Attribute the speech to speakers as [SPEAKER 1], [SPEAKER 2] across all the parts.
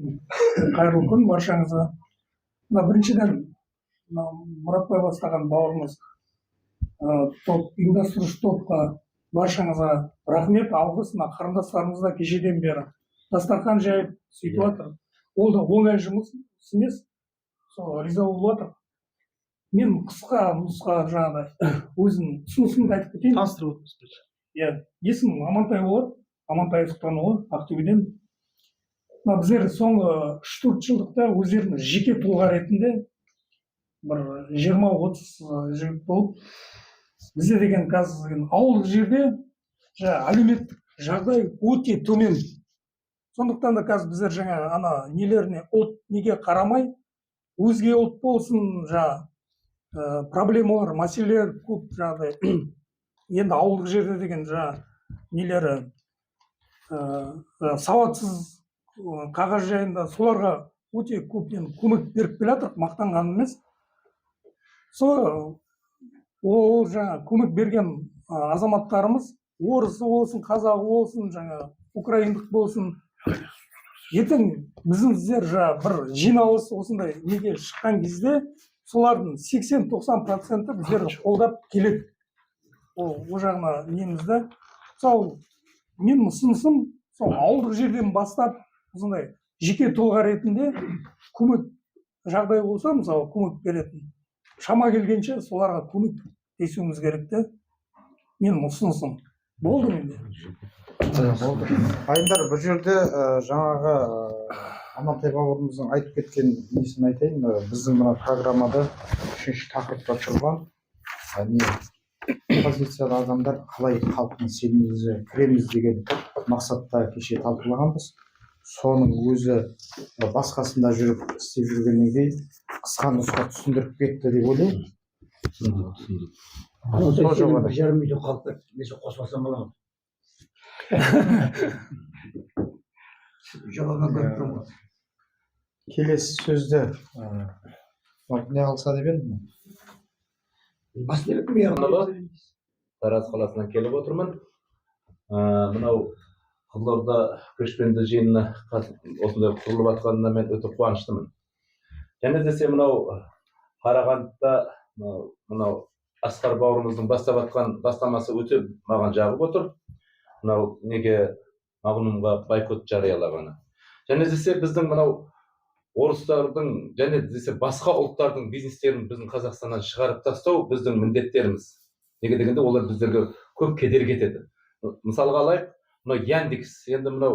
[SPEAKER 1] Қайырлы күн баршаңызға. Мына біріншіден Мұратбай бастаған бауырымыз топ ұйымдастырушы топқа баршаңызға рахмет, алғыс. Мына қарындастарымыз да кешеден бері дастархан жайып сөйтіп жатыр. Ол да оңай жұмыс емес. Сол риза болып жатыр. Мен қысқа нұсқа жаңағыдай өзім ұсынысымды айтып кетейін.
[SPEAKER 2] Таныстырып өтіңіз.
[SPEAKER 1] Иә, есімім Амантай болады. Амантай Сұлтанұлы, Ақтөбеден. Біздер соңғы 3-4 жылдықта өздерінің жеке тұлға ретінде бір 20-30 жігіт болып, бізде деген қазір ауылдық жерде әлеуметтік жағдай өте төмен. Сондықтан да қазір біздер жаңа ана нелеріне ұлт неге қарамай, өзге ұлт болсын, проблемалар, мәселелер көп жағдай. Енді ауылдық жерде деген нелері сауатсыз қағаз жайында соларға өте көптен көмек беріп келе жатыр, мақтанғаным емес. Сол ол көмек берген азаматтарымыз, орысы болсын, қазағы болсын, украиндық болсын, ертең біздер бір жиналыс осындай неге шыққан кезде солардың 80-90% біздерді қолдап келеді. Ол жағына немізді. Сол мен ұсынысым сол ауылдық жерден бастап осындай жеке тұлға ретінде көмек жағдай болса, мысалы көмек беретін, шама келгенше соларға көмек тесуіміз керек те. Менің ұсынысым. Болды менде.
[SPEAKER 3] Айдар, бір жерде жаңағы Амантай бауырымыздың айтып кеткен несін айтайын. Біздің мына программада 3-ші тақырыпта тұрған оппозициялы адамдар қалай халықтың сеніміне кіреміз деген мақсатта кеше талқылағанбыз. Соның өзі басқасында жүріп істеп жүргеннен кейін қысқа нұсқа түсіндіріп кетті деп ойлаймын.
[SPEAKER 4] Сол жобада 1,5 миллион халықты несі қоспасам болады. Жобадан көріп тұрмын ғой.
[SPEAKER 3] Келесі сөзді не алса деп едім?
[SPEAKER 4] Бас деп едім.
[SPEAKER 5] Тараз қаласынан келіп отырмын. Мынау Қызылорда көшпенді жиынына осындай құрылып жатқанына мен өте қуаныштымын. Және десе мынау Қарағандыда мынау Асқар бауырымыздың бастап жатқан бастамасы өте маған жағып отыр. Мынау неге мағлұмға бойкот жариялағаны. Және десе біздің мынау орыстардың және десе басқа ұлттардың бизнестерін біздің Қазақстаннан шығарып тастау біздің міндеттеріміз. Неге дегенде олар біздерге көп кедергі етеді. Мысалға алайық, мынау Яндекс, енді мынау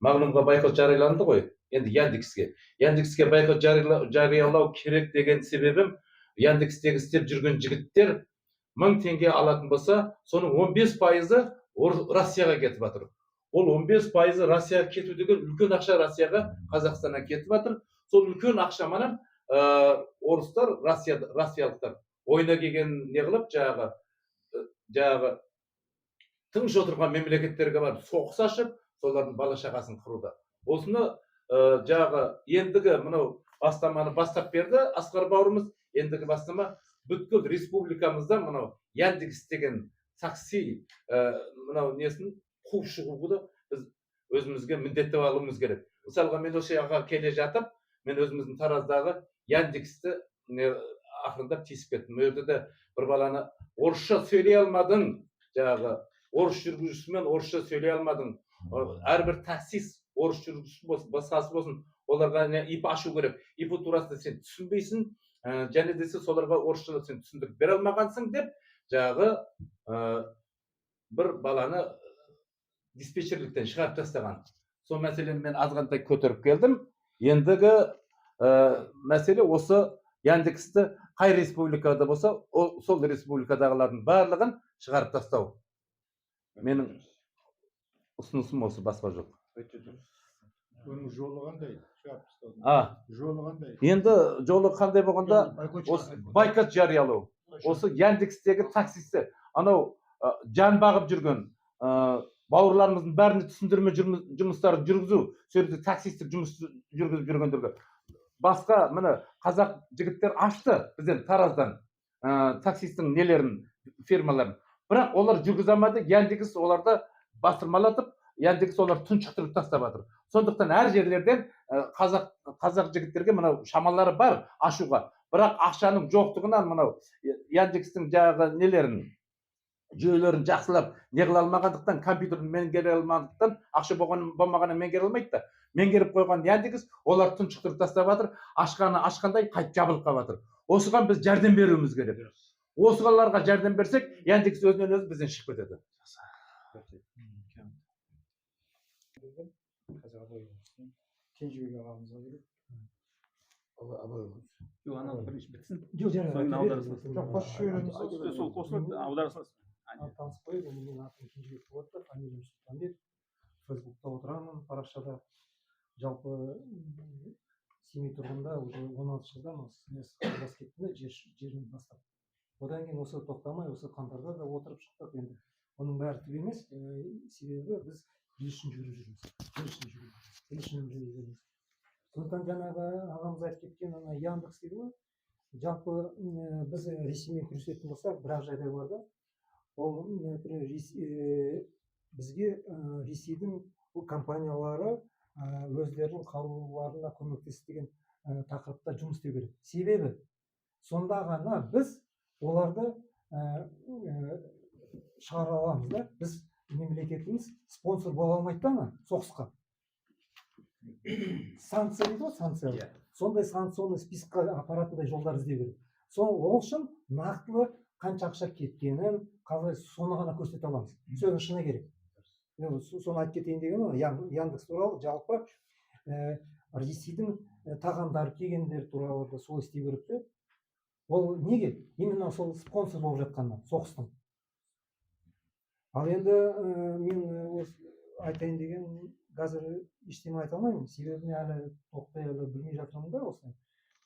[SPEAKER 5] мағлұмға бойкот жарияланды ғой, енді Яндекске бойкот жариялау керек деген себебім, Яндекстегі істеп жүрген жігіттер 1000 теңге алатын болса, соның 15% Россияға кетіп жатыр. Ол 15% Россияға кету деген үлкен ақша Россияға, Қазақстаннан кетіп жатыр. Сол үлкен ақшаманан орыстар, россиялықтар ойына келген не қылып, тыныш отырған мемлекеттерге барып соғыс ашып, солардың бала шағасын қыруда. Осыны ендігі мынау бастаманы бастап берді Асқар бауырымыз. Ендігі бастама бүткіл республикамызда мынау Яндекс деген такси мынау несін қуып шығуды біз өзімізге міндеттеп алуымыз керек. Мысалға мен осы жаққа келе жатып, мен өзіміздің Тараздағы Яндексті ақырындап тесіп кеттім. Өзі де бір баланы орысша сөйлей алмадың, орыс жүргізушісімен орысша сөйлей алмадың. Әрбір таксист орыс жүргізушісі болсын, басқасы болсын, оларға ИП ашу керек. ИП турасында сен түсінбейсің, және десе соларға орысша сен түсіндіріп бере алмағансың деп, бір баланы диспетчерліктен шығарып тастаған. Сол мәселені мен азғантай көтеріп келдім. Ендігі мәселе осы Яндексті қай республикада болса, сол республикадағылардың барлығын шығарып тастау. Менің ұсынысым осы, басқа жоқ.
[SPEAKER 3] Оның жолы қандай?
[SPEAKER 5] Жолы қандай? Енді жолы қандай болғанда, бойкот жариялау. Осы Яндекстегі таксисті, анау жан бағып жүрген бауырларымыздың бәріне түсіндірме жұмыстарын жүргізу, сөйтіп таксистік жұмыс жүргізіп жүргендерге. Басқа міне қазақ жігіттер ашты бізден Тараздан таксистің нелерін, фирмаларын. Бірақ олар жүргізе алмады. Яндекс оларды бастырмалатып, Яндекс олар тұншықтырып тастап жатыр. Сондықтан әр жерлерден қазақ жігіттерге мынау шамалары бар ашуға. Бірақ ақшаның жоқтығынан мынау Яндекстің жаңағы нелерін жүйелерін жақсылап не қыла алмағандықтан, компьютерін меңгере алмағандықтан, ақша болмағанын меңгере алмайды да. Меңгеріп қойған Яндекс олар тұншықтырып тастап жатыр, ашқандай қайтып жабылып қалып жатыр. Осыған біз жәрдем беруіміз керек. Осыларға жәрдем берсек, Яндекс өзінен өзі бізден шығып кетеді.
[SPEAKER 3] Кенжебек ағамызға берейік.
[SPEAKER 2] Yok ana бірінші бітсін.
[SPEAKER 1] Жоқ,
[SPEAKER 2] Соны аударасыз.
[SPEAKER 3] Жоқ, қосып жібереміз.
[SPEAKER 2] Сол қосылып аударасыз.
[SPEAKER 1] танысып қояйық, менің атым Кенжебек болады, фамилиям Сұлтанбек. Фейсбукта отырамын, парақшада. Жалпы Семей тұрғында уже 16 жылдан бас кеттім, жерін бастап. Одан кейін осы тоқтамай, осы қаңтарда да отырып шықтық енді. Оның бәрі түк емес, себебі біз ел үшін жүріп жүрміз. Сондықтан жаңағы ағамыз айтып кеткен ана Яндекс дейді ғой. Жалпы біз Ресеймен күресетін болсақ, бірақ жағдай бар да. Ол бізге Ресейдің компаниялары өздерінің қаруларына көмектесті деген тақырыпта жұмыс істеу керек. Себебі сонда ғана біз оларды шығара аламыз да. Біз мемлекетіміз спонсор бола алмайды да соғысқа. Санкция дейді ғой, санкция. Сондай санкционный списокқа апаратындай жолдар іздеу керек. Ол үшін нақтылы қанша ақша кеткенін, қалай соны ғана көрсете аламыз. Сөздің шыны керек. Соны айтып кетейін деген Яндекс туралы жалпы Ресейдің тағамдары келгендер туралы да сол істеу керек те. Ол неге? Именно сол спонсор болып жатқаннан, соғыстың. Ал енді мен айтайын деген қазір ештеңе айта алмаймын. Себебін әлі тоқтай әлі білмей жатырмын да осылай.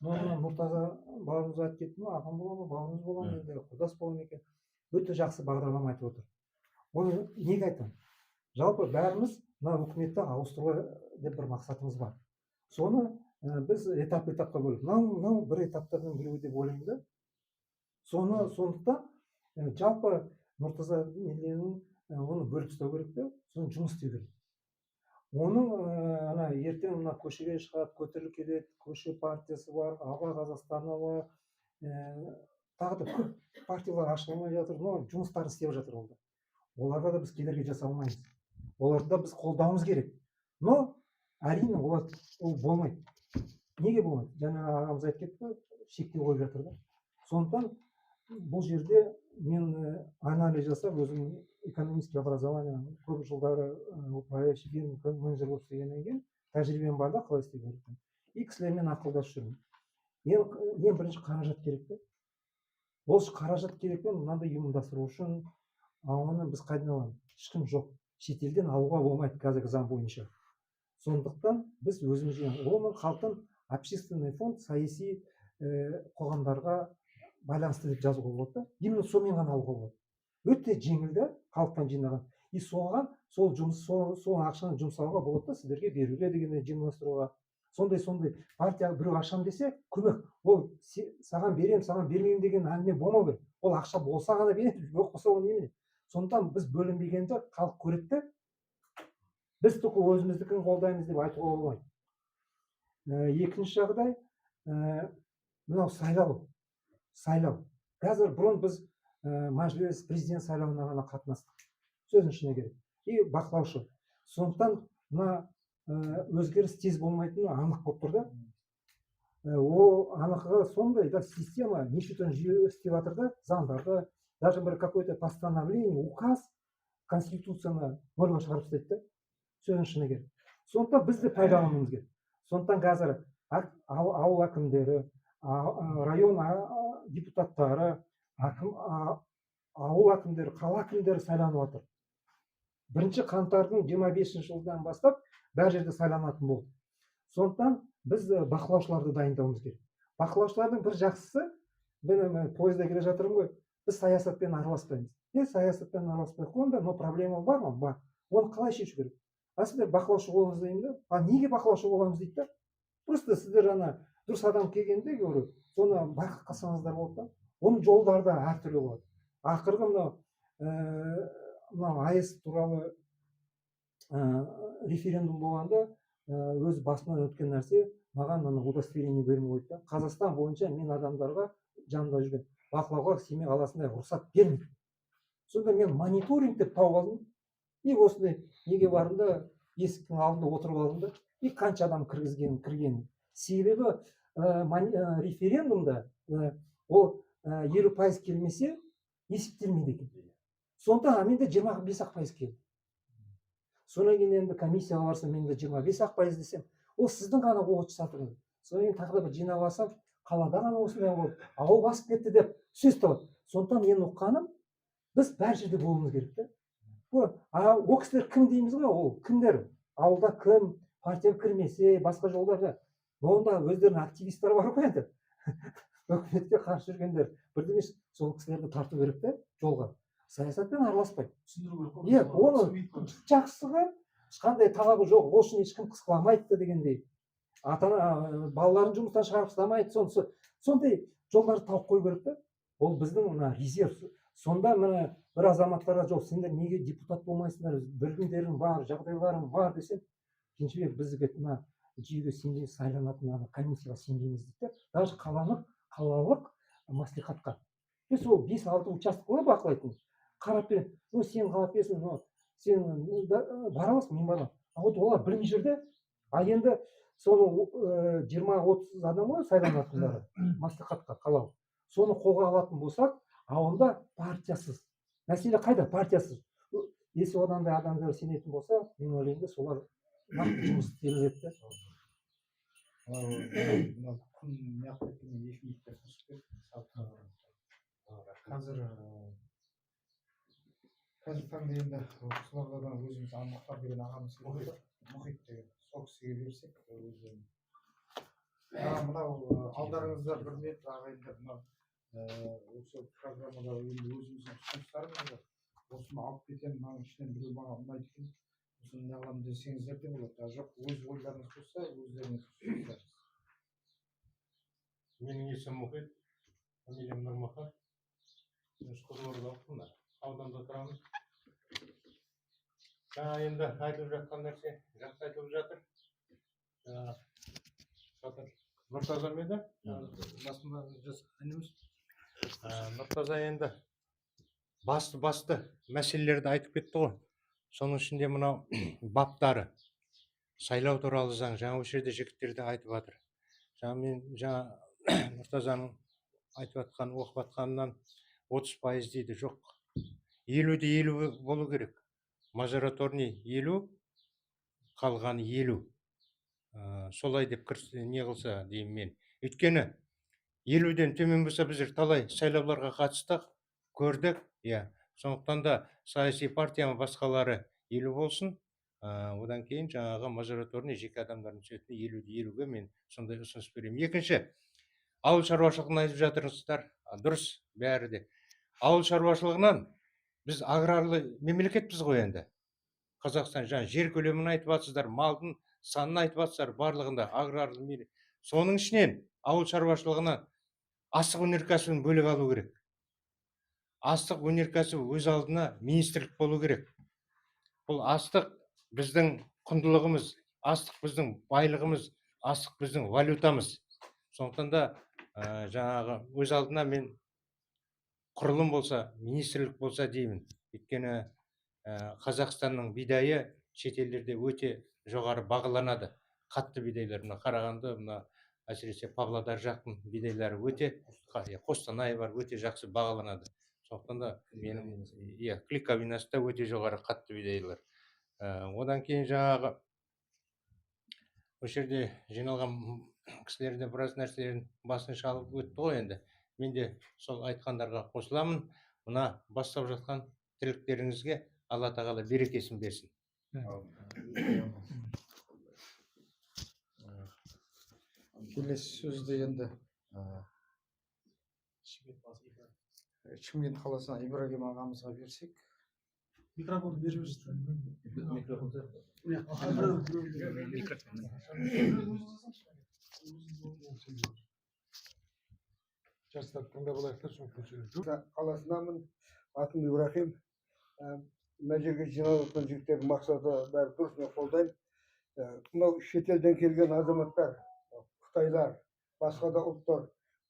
[SPEAKER 1] Нұртаза бауырымыз айтып кетті ме, ағам бола ма, бауырымыз бола ма, енді құрдас бола ма екен. Өте жақсы бағдарлама айтып отыр. Оны неге айтамын? Жалпы бәріміз мына үкіметті ауыстыру деп бір мақсатымыз бар. Соны біз этап-этапқа бөліп, мынау бір этаптардан біреуі деп ойлаймын да. Сондықтан жалпы Нұртаза оны бөліп ұстау керек те, соны жұмыс істеу керек. Оның ертең мына көшеге шығады, көтеріліп келеді, көше партиясы бар, Аға Қазақстаны бар, тағы да көп партиялар ашылмай жатыр, но жұмыстарын істеп жатыр олар. Оларға да біз кедергі жасай алмаймыз. Оларды да біз қолдауымыз керек. Но әрине ол болмайды. Неге болмайды? Жаңа ағамыз айтып кетті, шектеу қойып жатыр да. Сондықтан бұл жерде мен анализ жасап, өзім экономический образование көп жылдары управляющий фирма менеджер болып істегеннен кейін тәжірибем бар да, қалай істеу керек. И кісілермен ақылдасып жүрмін. Ең бірінші қаражат керек те. Ол қаражат керек пе, мынандай ұйымдастыру үшін, оны біз қайдан аламыз? Ешкім жоқ. Шетелден алуға болмайды қазіргі заң бойынша. Сондықтан біз өзімізге, оның халықтың общественный фонд саяси қоғамдарға байланысты деп жазуға болады. Именно сонымен ғана алуға болады. Өте жеңіл де халықтан жинаған. И соған сол ақшаны жұмсауға болады да, сіздерге беруге дегенде жинастыруға. Сондай партия біреу ашам десе, көмек. Ол саған берем, саған бермеймін деген әңгіме болмау керек. Ол ақша болса ғана береді, жоқ болса оны немене. Сондықтан біз бөлінбегенде халық көреді. Біз түкі өзіміздікін қолдаймыз деп айтуға болмайды. Екінші жағдай, мынау сайлау. Қазір бұрын біз мәжіліс президент сайлауына ғана қатынастық. Сөздің шыны керек. И бақылаушы. Сондықтан мына өзгеріс тез болмайтыны анық болып тұр да. Ол анықға сондай да система нешетен жүйе істеп жатыр да, заңдарды, даже бір какое-то постановление, указ, конституцияны норма шығарып тастайды. Сөздің шыны керек. Сондықтан біз де пайдалануымыз керек. Сондықтан қазір ауыл әкімдері, район депутаттары, ауыл әкімдері, қала әкімдері сайланып жатыр. 1 қаңтардың 25 жылдан бастап бәр жерде сайланатын болды. Сондықтан біз бақылаушыларды дайындауымыз керек. Бақылаушылардың бір жақсысы, мен пойызда келе жатырмын ғой, біз саясатпен араласпаймыз. Саясатпен араласпай қойғанда, но проблема бар ма? Бар. Оны қалай шешу керек? Сіздер бақылаушы болыңыз деймін да. Неге бақылаушы боламыз дейді да? Просто сіздер дұрыс адам келгенде көріп, соны бақылап қалсаңыздар болады да. Оның жолдары да әртүрлі болады. Ақырғы мынау АЭС туралы
[SPEAKER 6] референдум болғанда өз басымнан өткен нәрсе маған ана удостоверение бермей қойды да. Қазақстан бойынша мен адамдарға жанымда жүрген бақылауға Семей қаласында рұқсат бермейді. Сонда мен мониторинг деп тауып алдым. И осындай неге бардым да есіктің алдында отырып алдым да. И қанша адам кірген. Себебі референдумда ол 50% келмесе есептелмейді екен. Сондықтан менде 25% келді. Содан кейін енді комиссияға барсам, менде 25% десем, ол сіздің ғана очы сатылды. Содан кейін тағы да бір жинап алсам, қалада ғана осындай болды, ауыл басып кетті деп сөз табады. Сондықтан мен оққаным, біз бәр жерде болуымыз керек та. Ол кісілер кім дейміз ғой, ол кімдер? Ауылда кім, партияға кірмесе, басқа жолдарда. Онда өздерінің активистері бар ғой енді. Өкіметке қарсы жүргендер. Бірде емес, сол кісілерді тарту керек те жолға. Саясатпен араласпайды. Оны жақсыға ешқандай талабы жоқ, ол үшін ешкім қысқыламайды дегендей. Балаларын жұмыстан шығарып тастамайды, сондай жолдарды тауып қою керек те. Ол біздің мына резерв. Сонда мына бір азаматтарға жоқ, сендер неге депутат болмайсыңдар, білімдерің бар, жағдайларың бар десем, Кенжебек бізге мына жүйеге сенбейміз, сайланатын комиссияға сенбейміз дейді. Даже қалалық мәслихатқа. Сол 5-6 участок қой бақылайтын. Қарап бер, сен қалап берсің, сен бара аласың, мен барам. Вот олар білмей жүрді. Енді соны 20-30 адам ғой сайланатындары мәслихатқа қалалық. Соны қолға алатын болсақ, онда партиясыз. Мәселе қайда? Партиясыз. Если одандай адамдар сенетін болса, мен ойлаймын, солар нақты жұмыс істеледі.
[SPEAKER 3] Күн неғып кеткеннен 2 минутта қосып қазір таңда енді Қызылордадан өзіміз Мұхтар деген ағамыз келді. Мұхит деген сол кісіге берсек өздерін. Мынау алдарыңызда бір рет ағайындар мынау осы программада енді өзіміздің ұсыныстарымыз бар. Осыны алып кетемін, маған ішінен біреу маған ұнайды екен. Осыны не қыламын десеңіздер де болады. Жоқ, өз ойларыңыз болса, өздеріңіз ұсыныстарыңыз.
[SPEAKER 7] Менің есімім Мұхит, фамилиям Нұрмахан. Қызылорда облысында ауданда тұрамыз. Жаңа енді айтылып жатқан нәрсе жақсы айтылып жатыр. Нұртаза ма еді? Басында ініміз. Нұртаза енді басты мәселелерді айтып кетті ғой. Соның ішінде мынау баптары, сайлау туралы заң, жаңа осы жерде жігіттерді айтып жатыр. Жаңа Нұртазаның айтып жатқан, оқып жатқанынан 30% дейді, жоқ. 50-де 50 болу керек. Мажораторный 50, қалғаны 50. Солай деп не қылса деймін мен. Өйткені 50-ден төмен болса біздер талай сайлауларға қатыстық, көрдік. Сондықтан да саяси партияның басқалары 50 болсын. Одан кейін жаңағы мажораторный жеке адамдардың түсетін 50-де 50-ге мен сондай ұсыныс беремін. Екінші, ауыл шаруашылығын айтып жатырсыздар. Дұрыс, бәрі де. Ауыл шаруашылығынан біз аграрлы мемлекетпіз ғой енді. Қазақстан жаңа жер көлемін айтып жатсыздар, малдың санын айтып жатсыздар, барлығында аграрлы мемлекет. Соның ішінен ауыл шаруашылығына астық өнеркәсібін бөліп алу керек. Астық өнеркәсібі өз алдына министрлік болу керек. Бұл астық біздің құндылығымыз, астық біздің байлығымыз, астық біздің валютамыз. Сондықтан да жаңағы өз алдына мен құрылым болса, министрлік болса деймін. Өйткені Қазақстанның бидайы шетелдерде өте жоғары бағаланады. Қатты бидайлар, Қарағанды, әсіресе Павлодар жақтың бидайлары өте, Қостанай бар, өте жақсы бағаланады. Сондықтан да менің клейковинаста өте жоғары қатты бидайлар. Одан кейін жаңағы осы жерде жиналған кісілерде біраз нәрселерін басын шалып өтті ғой енді. Мен де сол айтқандарға қосыламын. Мына бастап жатқан тірліктеріңізге Алла тағала берекесін берсін.
[SPEAKER 3] Келесі сөзді енді Шымкент қаласына Ибрагим ағамызға берсек.
[SPEAKER 1] Микрофон беріп
[SPEAKER 7] Жастар тыңдап алайық та, соң көшеге.
[SPEAKER 8] Қаласынамын, атым Ибрахим. мына жерге жиналып отқан жігіттердің мақсаты бәрі дұрыс, мен қолдаймын. Мынау шетелден келген азаматтар, қытайлар, басқа да ұлттар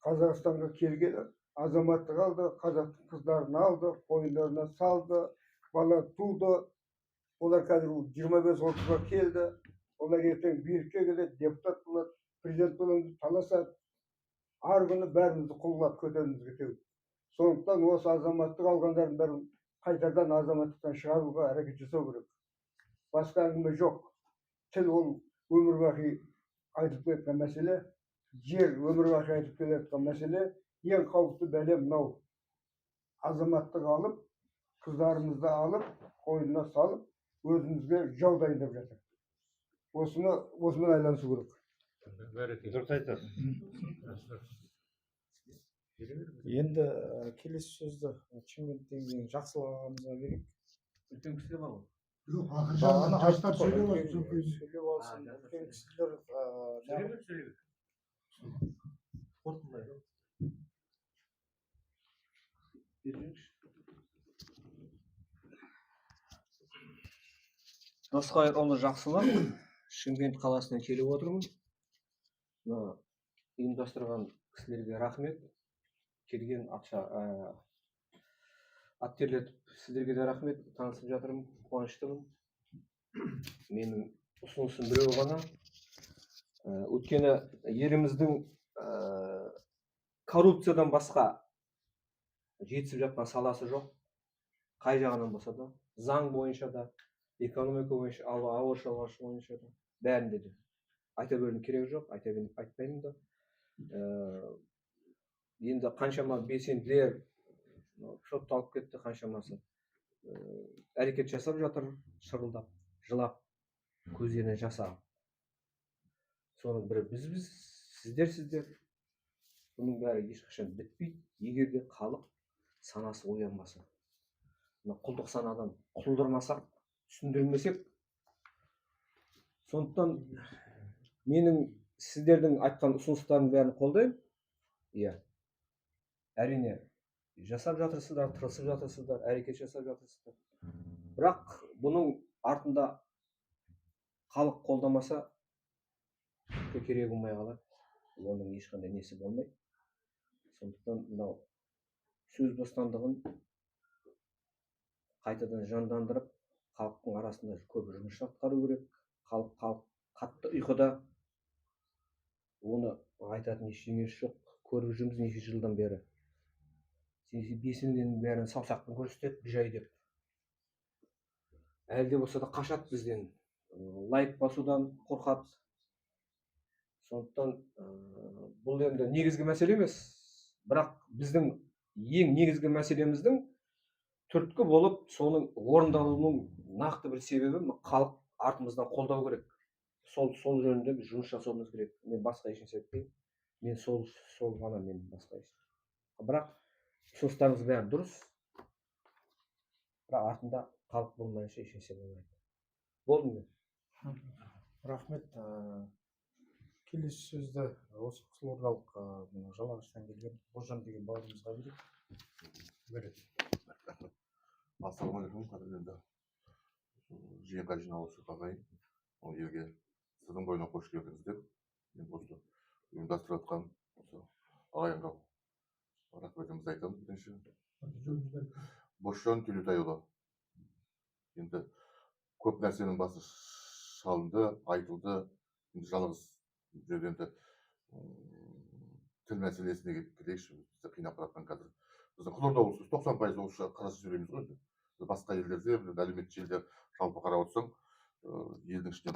[SPEAKER 8] Қазақстанға келгелі азаматтық алды, қазақтың қыздарын алды, қойындарына салды, бала туды. Олар қазір 25-30-ға келді. Олар ертең билікке келеді, депутат болады, президент боламыз, таласады. Ар күні бәрімізді құлғап көтеруімізге теу. Сондықтан осы азаматтық алғандардың бәрін қайтадан азаматтықтан шығаруға әрекет жасау керек. Басқа әңгіме жоқ. Тіл ол өмір бақи айтып келетін мәселе, жер өмір бақи айтып келетін мәселе. Ең қауіпті бәле мынау. Азаматтық алып, қыздарымызды алып, қойнына салып, өзімізге жау дайындап жатыр. Осымен айланысу керек.
[SPEAKER 7] Дұрыс айтасыз.
[SPEAKER 3] Енді келесі сөзді Шымкенттен кейін Жақсылық ағамызға берейік.
[SPEAKER 2] Үлкен кісілер бар ғой.
[SPEAKER 4] Жоқ, ақыр жағынан жастар сөйлеп алсын.
[SPEAKER 3] Сөйлеп алсын. Үлкен кісілер
[SPEAKER 2] Сөйлей бер.
[SPEAKER 9] Досқайырұлы Жақсылық, Шымкент қаласынан келіп отырмын. Мына ұйымдастырған кісілерге рахмет. Келген ат терлетіп сіздерге де рахмет. Танысып жатырмын, қуаныштымын. Менің ұсынысым біреу ғана. Өйткені еліміздің коррупциядан басқа жетісіп жатқан саласы жоқ. Қай жағынан болса да, заң бойынша да, экономика бойынша, ауыл шаруашылығы бойынша да, бәрінде де. Айта берудің керегі жоқ, айтпаймын да. Енді қаншама белсенділер сотталып кетті, қаншамасы әрекет жасап жатыр, шырылдап, жылап, көздеріне жас ағып. Соның бірі біз, сіздер. Бұның бәрі ешқашан бітпейді, егер де халық санасы оянбаса. Құлдық санадан құлдырмасақ, түсіндірмесек. Сондықтан менің сіздердің айтқан ұсыныстардың бәрін қолдаймын. Иә. Әрине, жасап жатырсыздар, тырысып жатырсыздар, әрекет жасап жатырсыздар. Бірақ бұның артында халық қолдамаса, керек болмай қалады. Оның ешқандай несі болмайды. Сондықтан мынау сөз бостандығын қайтадан жандандырып, халықтың арасында көп жұмыс атқару керек. Халық қатты ұйқыда, оны айтатын ештеңесі жоқ. Көріп жүрміз неше жылдан бері. Бесіңнен бәрін саусақпен көрсетеді, жай деп. Әлде болса да қашады бізден. Лайк басудан қорқады. Сондықтан бұл енді негізгі мәселе емес. Бірақ біздің ең негізгі мәселеміздің түрткі болып, соның орындалуының нақты бір себебі халық артымыздан қолдау керек. Сол жөнінде біз жұмыс жасауымыз керек. Мен басқа ешнәрсе айтпаймын. Мен сол ғана, мен басқа ешнәрсе. Бірақ ұсыныстарыңыз бәрі дұрыс. Бірақ артында халық болмайынша ешнәрсе болмайды. Болды ма?
[SPEAKER 3] Рахмет. Келесі сөзді осы қызылордалық Жалағаштан келген Божан деген бауырымызға берейік.
[SPEAKER 10] Ассалаумағалейкум, қадірлі жиынға жиналушы ағайын. Ол елге сіздің бойына қош келдіңіз деп, мен осы ұйымдастырып жатқан осы ағайынға рахметімізді айтамын. Бірінші Бозжан Төлеутайұлы. Енді көп нәрсенің басы шалынды, айтылды. Енді жалғыз жерден тіл мәселесіне келейікші. Бізді қинап жатқан қазір. Біздің Қызылорда облысы 90% орысша қазақша сөйлейміз ғой. Басқа елдерде, әлеуметтік желіде жалпы қарап отырсаң, елдің ішінен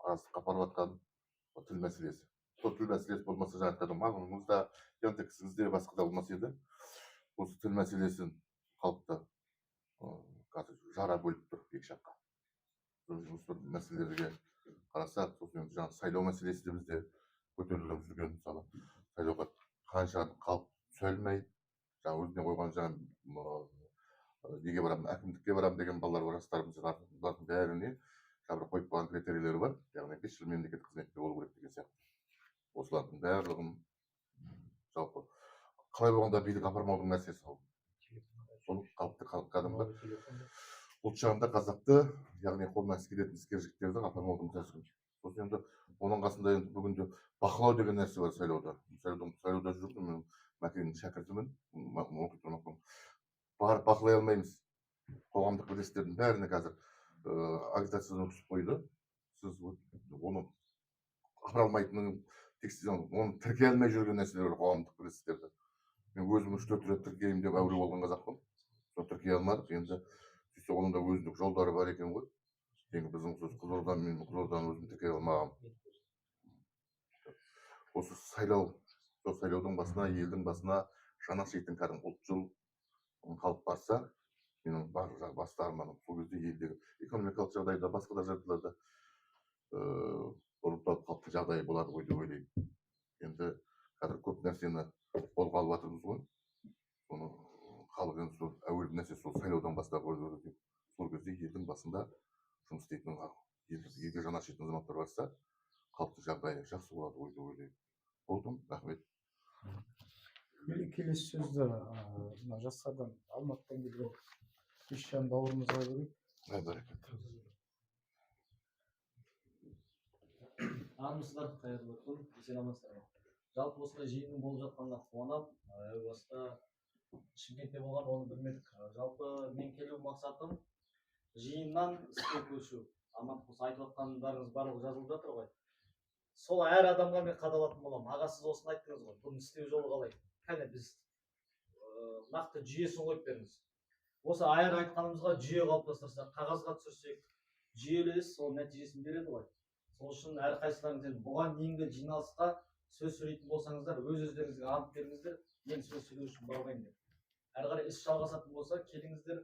[SPEAKER 10] араздыққа апарып жатқан тіл мәселесі. Сол тіл мәселесі болмаса, жаңа айтқан маңыңыз да, Яндексіңіз де, басқа да болмас еді. Осы тіл мәселесін халықты қазір жара бөліп тұр екі жаққа. Осы мәселелерге қарасақ, сосын жаңағы сайлау мәселесі де бізде көтеріліп жүрген, мысалы, сайлауға қанша халық түсе алмай, жаңа өзіне қойған жаңа неге барамын, әкімдікке барамын деген балалар бар, жастарымыздың бұлардың бәріне бір қойып қойған критерийлері бар. Яғни 5 жыл мемлекеттік қызметте болу керек деген сияқты. Осылардың барлығын жалпы қалай болғанда билік апармаудың мәселесі ол. Соны халықты кәдімгі ұлт жағында қазақты, яғни қолынан іс келетін іскер жігіттерді апармаудың тәсілі. Сосын енді оның қасында енді бүгінде бақылау деген нәрсе бар сайлауда. Сайлауда жүрдім, мен Мәкеңнің шәкіртімін, оқып тұрмақпын. Барып бақылай алмаймыз. Қоғамдық бірлестіктердің бәріне қазір агитациядан өткізіп қойды. Сіз оны апара алмайтынын, оны тіркей алмай жүрген нәрселер бар қоғамдық бірлестіктерді. Мен өзім 3-4 рет тіркеймін деп әуре болған қазақпын. Соны тіркей алмадық. Енді сөйтсе оның да өзіндік жолдары бар екен ғой. Енді біздің сөз Қызылорданың өзін тіркей алмағам. Осы сайлаудың басына, елдің басына жаңа шейттің кәдімгі ұлтшыл халық барса, менің басты арманым сол кезде елдегі экономикалық жағдайда, басқа да жағдайларда ұрықталып қалыпты жағдай болады ғой деп ойлаймын. Енді қазір көп нәрсені қолға алып жатырмыз ғой. Соны халық енді сол әуелгі нәрсе сол сайлаудан бастап өзгерді. Сол кезде елдің басында жұмыс істейтін елге жаны ашитын азаматтар барса, халықтың жағдайы жақсы болады ғой деп ойлаймын. Болдым, рахмет.
[SPEAKER 3] Келесі сөзді жастардан Алматыдан келген Ишжан бауырымызға берейік.
[SPEAKER 10] Бәрекет.
[SPEAKER 11] Армысыздар, қайырлы күн, есен амансыздар ма? Жалпы осындай жиынның болып жатқанына қуанам. Әу баста Шымкентте болған, оны білмедік. Жалпы мен келу мақсатым жиыннан іске көшу. Амандық болса айтып жатқандарыңыз барлығы жазылып жатыр ғой. Сол әр адамға мен қадалатын боламын. Аға, сіз осыны айттыңыз ғой. Бұның істеу жолы қалай? Кәне біз нақты жүйесін қойып беріңіз. Осы айыр айтқанымызға жүйе қалыптастырсақ, қағазға түсірсек, жүйелі іс сол нәтижесін береді ғой. Сол үшін әрқайсыларыңыз енді бұған дейінгі жиналысқа сөз сөйлейтін болсаңыздар, өз-өздеріңізге ант беріңіздер, мен сөз сөйлеу үшін бармаймын деп. Әрі қарай іс жалғасатын болса, келіңіздер,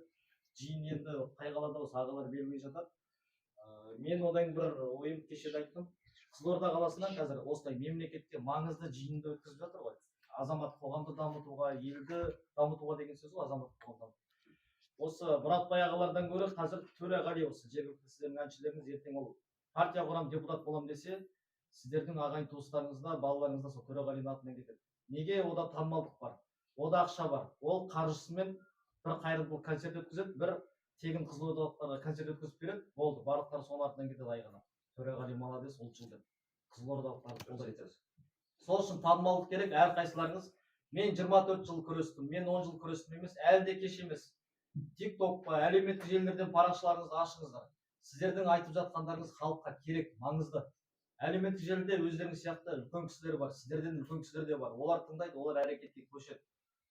[SPEAKER 11] жиын енді қай қалада болса ағалар бермей жатады. Мен одан бір ойым кешеде айттым. Қызылорда қаласынан қазір осылай мемлекетте маңызды жиынды өткізіп жатыр ғой. Азамат қоғамды дамытуға, елді дамытуға деген сөз ғой, азамат қоғамды. Осы Мұратбай ағалардан гөрі қазір Төреғали осы жергілікті сіздердің әншілеріңіз ертең ол партия құрам, депутат болам десе, сіздердің ағайын туыстарыңызда, балаларыңызда сол Төреғалиның атынан кетеді. Неге? Ода танымалдық бар, ода ақша бар. Ол қаржысымен бір қайырымдылық концерт өткізеді, бір тегін қызылордалықтарға концерт өткізіп береді. Болды, барлықтары соның артынан кетеді айғана. Төреғали молодец, ұлтшыл деп. Қызылордалықтарды қолдайды. Сол үшін танымалдық керек. Әрқайсыларыңыз, мен 24 жыл күрестім, мен 10 жыл күрестім емес, әлі де кеш емес. TikTok па, әлеуметтік желілерден парақшаларыңызды ашыңыздар. Сіздердің айтып жатқандарыңыз халыққа керек, маңызды. Әлеуметтік желіде өздеріңіз сияқты үлкен кісілер бар, сіздерден үлкен кісілер де бар. Олар тыңдайды, олар әрекетке көшеді.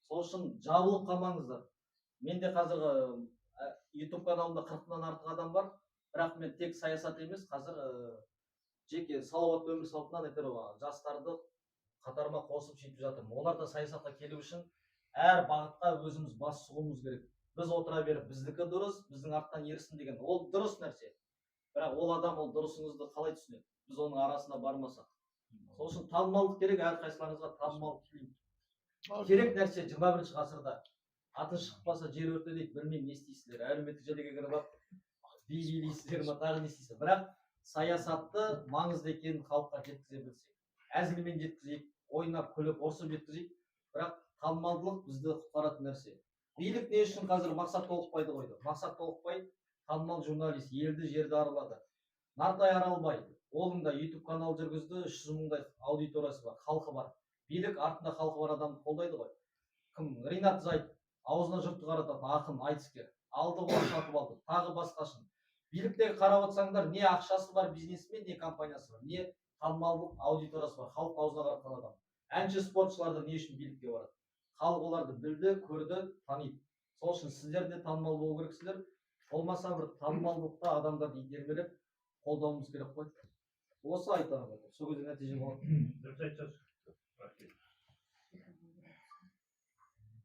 [SPEAKER 11] Сол үшін жабылып қалмаңыздар. Менде қазір YouTube каналымда 40-нан артық адам бар, бірақ мен тек саясат емес, қазір жеке салауатты өмір салтынан жастарды қатарыма қосып сөйтіп жатырмын. Олар да саясатқа келу үшін әр бағытқа өзіміз бас сұғуымыз керек. Біз отыра беріп, біздікі дұрыс, біздің арттан ерсін деген, ол дұрыс нәрсе. Бірақ ол адам ол дұрысыңызды қалай түсінеді? Біз оның арасына бармасақ. Сол үшін танымалдық керек, әрқайсыларыңызға танымалдық керек нәрсе 21 ғасырда. Атын шықпаса жер өрте дейді, білмеймін, не істейсіздер. Әлеуметтік желіге кіріп алып, билейсіздер ме, тағы не істейсіздер. Бірақ саясатты маңызды екенін халыққа жеткізе білсек. Әзілмен жеткізейік, ойнап, күліп, ұрсып жеткізейік. Бірақ танымалдылық бізді құтқаратын нәрсе. Билік не үшін қазір Мақсат Толықбайды қойды? Мақсат Толықбай танымал журналист, елді жерді аралады. Нартай Аралбай, оның да YouTube канал жүргізді, 300 мыңдай аудиториясы бар, халқы бар. Билік артында халқы бар адамды қолдайды ғой. Кім? Ринат Зайд, аузына жұртты қарататын ақын, айтыскер. Алды ғой, сатып алды, тағы басқашын. Биліктегі қарап отырсаңдар, не ақшасы бар бизнесмен, не компаниясы бар, не танымалдық аудиториясы бар, халық аузына қаратқан адам. Әнші спортшыларды не үшін билікке барады? Халық оларды білді, көрді, таниды. Сол үшін сіздер де танымал болу керексіздер. Болмаса бір танымалдықта адамдарды итермелеп қолдауымыз керек қой. Осы айтарым. Сол кезде нәтиже болады.
[SPEAKER 2] Дұрыс айтасыз.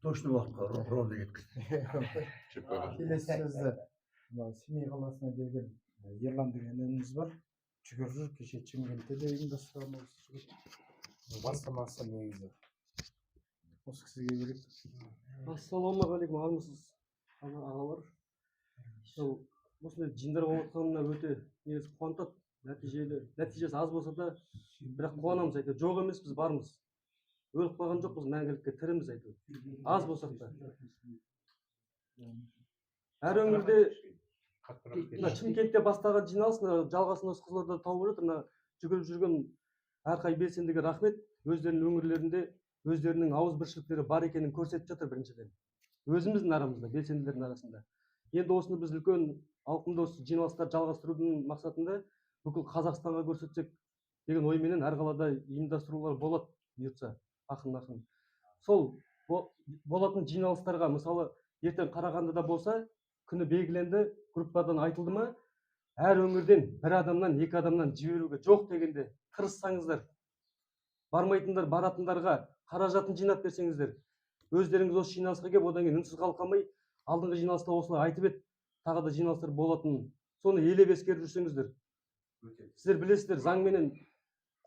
[SPEAKER 4] Точно уақытқа ровно жеткізді.
[SPEAKER 3] Келесі сөзді Семей қаласына келген Ерлан деген ініміз бар. Жүгіріп кеше Шымкентте де ұйымдастырған осы жігіт. Бастамасы негізі. Осы кісіге керек.
[SPEAKER 12] Ассалаумағалейкум, армысыз ағалар. Осындай жиындар болып жатқанына өте негізі қуантады. Нәтижесі аз болса да, бірақ қуанамыз әйтеуір. Жоқ емес, біз бармыз. Өліп қалған жоқпыз, мәңгілікке тіріміз әйтеуір. Аз болсақ та. Әр өңірде мына Шымкентте бастаған жиналыс мына жалғасын осы Қызылордада тауып жатыр. Мына жүгіріп жүрген әрқай белсендіге рахмет. Өздерінің өңірлерінде өздерінің ауызбіршіліктері бар екенін көрсетіп жатыр біріншіден. Өзіміздің арамызда, белсенділердің арасында. Енді осыны біз үлкен ауқымды осы жиналыстарды жалғастырудың мақсатында бүкіл Қазақстанға көрсетсек деген ойменен әр қалада ұйымдастырулар болады бұйыртса ақырын. Сол болатын жиналыстарға мысалы ертең Қарағандыда болса күні белгіленді, группадан айтылды ма, әр өңірден бір адамнан, екі адамнан жіберуге жоқ дегенде тырыссаңыздар, бармайтындар баратындарға қаражатын жинап берсеңіздер, өздеріңіз осы жиналысқа келіп, одан кейін үнсіз қалқамай, алдыңғы жиналыста осылай айтып еді, тағы да жиналыстар болатынын, соны елеп ескеріп жүрсеңіздер. Сіздер білесіздер, заңменен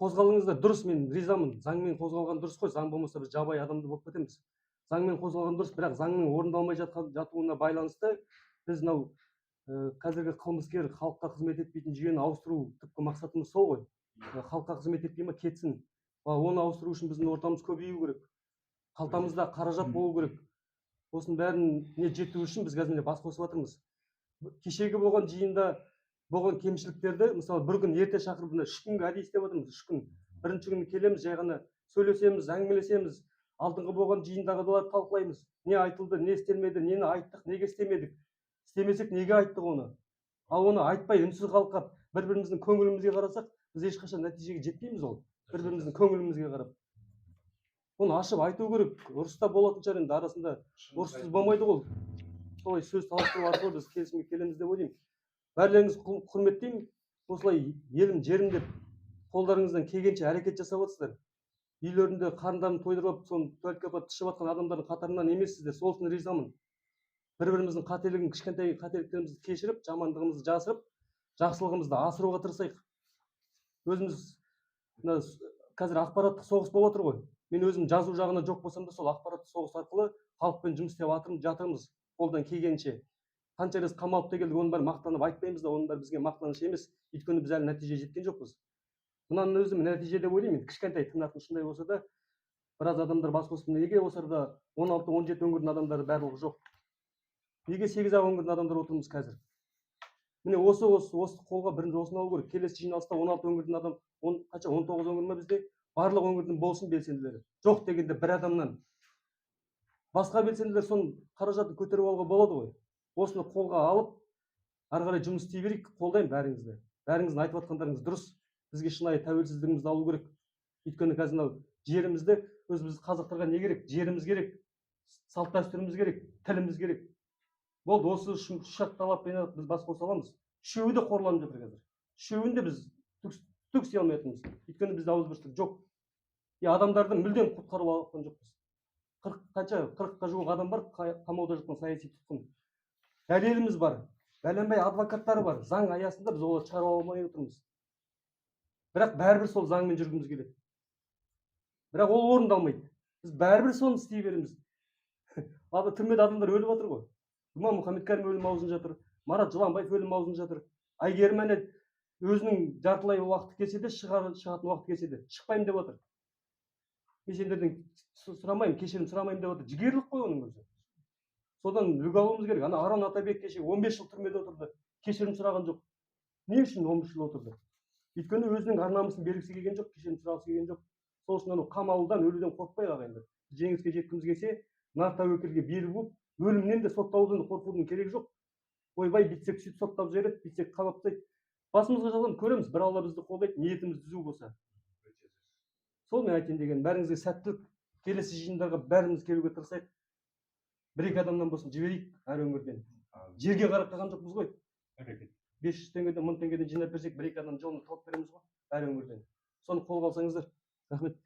[SPEAKER 12] қозғалыңыздар, дұрыс, мен ризамын. Заңмен қозғалған дұрыс қой, заң болмаса біз жабайы адамды болып кетеміз. Заңмен қозғалған дұрыс, бірақ заңның орындалмай жатуына байланысты біз мынау қазіргі қылмыскер халыққа қызмет етпейтін жүйені ауыстыру түпкі мақсатымыз сол ғой. Халыққа қызмет етпей ма кетсін. Оны ауыстыру үшін біздің ортамыз көбею керек. Қалтамызда қаражат болу керек. Осының бәріне жету үшін біз қазір бас қосып жатырмыз. Кешегі болған жиында болған кемшіліктерді, мысалы бір күн ерте шақырып, 3 күнге әдейі істеп отырмыз. 3 күн. Бірінші күні келеміз, жай ғана сөйлесеміз, әңгімелесеміз. Алдыңғы болған жиындағыларды талқылаймыз. Не айтылды, не істелмеді, нені айттық, неге істемедік. Істемесек неге айттық оны. Ал оны айтпай үнсіз қалқап, бір-біріміздің көңілімізге қарасақ, біз ешқашан нәтижеге жетпейміз ол. Бір-біріміздің көңілімізге қарап. Оны ашып айту керек. Ұрыста болатын шығар енді арасында. Ұрыссыз болмайды ғой. Солай сөз таластыру арқылы біз келісімге келеміз деп ойлаймын. Бәрлеріңізді құрметтеймін. Осылай елім жерім деп қолдарыңыздан келгенше әрекет жасап отырсыздар. Үйлерінде қарындарын тойдырып, соны төлкепа тышып жатқан адамдардың қатарынан емессіздер. Сол үшін ризамын. Бір-біріміздің қателігін, кішкентай қателіктерімізді кешіріп, жамандығымызды жасырып, жақсылығымызды асыруға тырысайық. Өзіміз қазір ақпараттық соғыс болып отыр ғой. Мен өзім жазу жағына жоқ болсам да, сол ақпараттық соғыс арқылы халықпен жұмыс істеп жатырмыз. Қолдан келгенше. Қанша рет қамалып та келдік, оның бәрі мақтанып айтпаймыз да, оның бәрі бізге мақтаныш емес. Өйткені біз әлі нәтиже жеткен жоқпыз. Мынаның өзі нәтиже деп ойлаймын. Кішкентай тыңдатын шындай болса да, біраз адамдар бас қосып, неге осы арада 16-17 өңірдің адамдары барлығы жоқ? Неге 8-ақ өңірдің адамдар отырмыз қазір? Міне осы қолға бірінші осыны алу керек. Келесі жиналыста 16 өңірдің адам, 19 өңір ме бізде? Барлық өңірдің болсын белсенділері. Жоқ дегенде бір адамнан. Басқа белсенділер соның қаражатын көтеріп алуға болады ғой. Осыны қолға алып, ары қарай жұмыс істей берейік, қолдаймын бәріңізді. Бәріңіздің айтып жатқандарыңыз дұрыс. Бізге шынайы тәуелсіздігімізді алу керек. Өйткені қазір жерімізді, біз қазақтарға не керек? Жеріміз керек, салт дәстүріміз керек, тіліміз керек. Болды, осы шарт талаппен біз бас қоса аламыз. Үшеуі де қорланып жатыр қазір. Үшеуін де біз түк істей алмай жатырмыз. Өйткені бізде ауызбіршілік жоқ. Адамдарды мүлдем құтқарып алған жоқпыз. 40-қа жуық адам бар, қамауда жатқан саяси тұтқын. Дәлеліміз бар, бәленбай адвокаттары бар. Заң аясында біз оларды шығарып алмай отырмыз. Бірақ бәрібір сол заңмен жүргіміз келеді. Бірақ ол орындалмайды. Біз бәрібір соны істей береміз. Түрмеде адамдар өліп жатыр ғой. Думан Мұхаммедкәрім өлім аузын жатыр. Марат Жыланбаев өлім аузын жатыр. Әйгерім әне өзінің жартылай уақыты келсе де, шығатын уақыты келсе де, шықпаймын деп отыр. Мен сендерден сұрамаймын, кешірім сұрамаймын деп отыр. Жігерлік қой оның өзі. Содан үлгі алуымыз керек. Ана Арон Атабек кеше 15 жыл түрмеде отырды. Кешірім сұраған жоқ. Не үшін 15 жыл отырды? Өйткені өзінің ар-намысын бергісі келген жоқ, кешірім сұрағысы келген жоқ. Сол үшін қамалудан, өлуден қорықпай ағайындар. Жеңіске жеткіміз келсе, нар тәуекелге берік болып, өлімнен де сотталудан қорқудың керегі жоқ. Ойбай, битсек сөйтіп соттап жібереді, битсек қамап тастайды. Басымызға жазған көреміз, бір Алла бізді қолдайды, ниетіміз түзу болса. Сол мен айтайын деген, бәріңізге сәттілік, келесі жиындарға бәріміз келуге тырысайық. Бір-екі адамнан болсын жіберейік әр өңірден. Жерге қарап қалған жоқпыз ғой. 500 теңгеден 1000 теңгеден жинап берсек, бір-екі адам жолын тауып береміз ғой әр өңірден. Соны қолға алсаңыздар. Рахмет.